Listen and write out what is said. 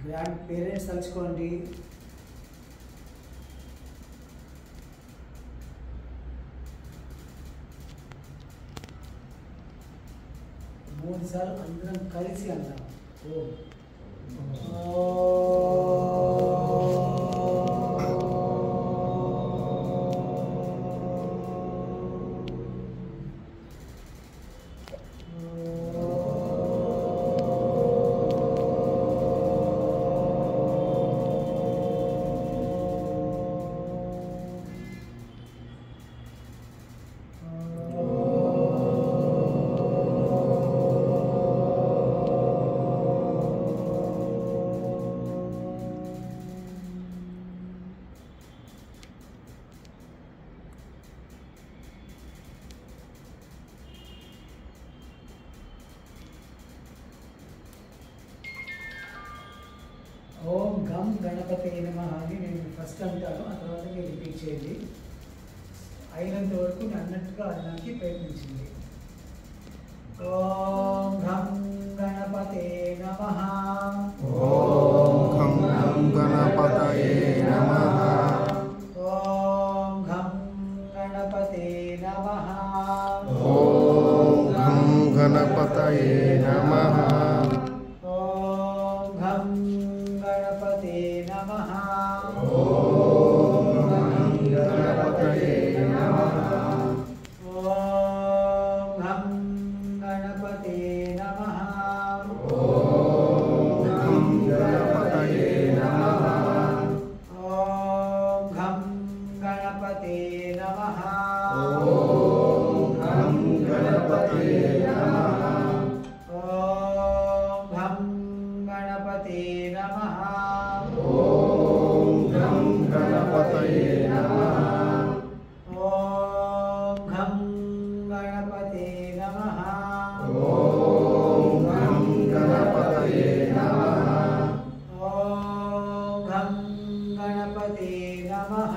Grand parents తలుచుకోండి. మూడు సార్లు అందరం కలిసి అంటాం. ఓం గం గణపతే నమః అని నేను ఫస్ట్ అంటాను, ఆ తర్వాత మీరు రిపీట్ చేయండి. అయినంత వరకు నేను అన్నట్టుగా అనడానికి ప్రయత్నించింది. ఓం గం గణపతే నమః. ఓం గం గణపతయే నమః. ఓం గం గణపతే నమః. ఓం గం గణపతయే నమః. ఓం గం గణపతే నమః. ఓం గం గణపతయే నమః. ఓం గం గణపతే నమః. ఓం గం గణపతయే నమః. ఓం గం గణపతే నమః. ఓం గం గణపతయే నమః. ఓం గం గణపతే నమః. ఓం గం గణపతయే నమః. ఓం గం గణపతే నమః. ఓం గం గణపతయే నమః. ఓం గం గణపతే నమః.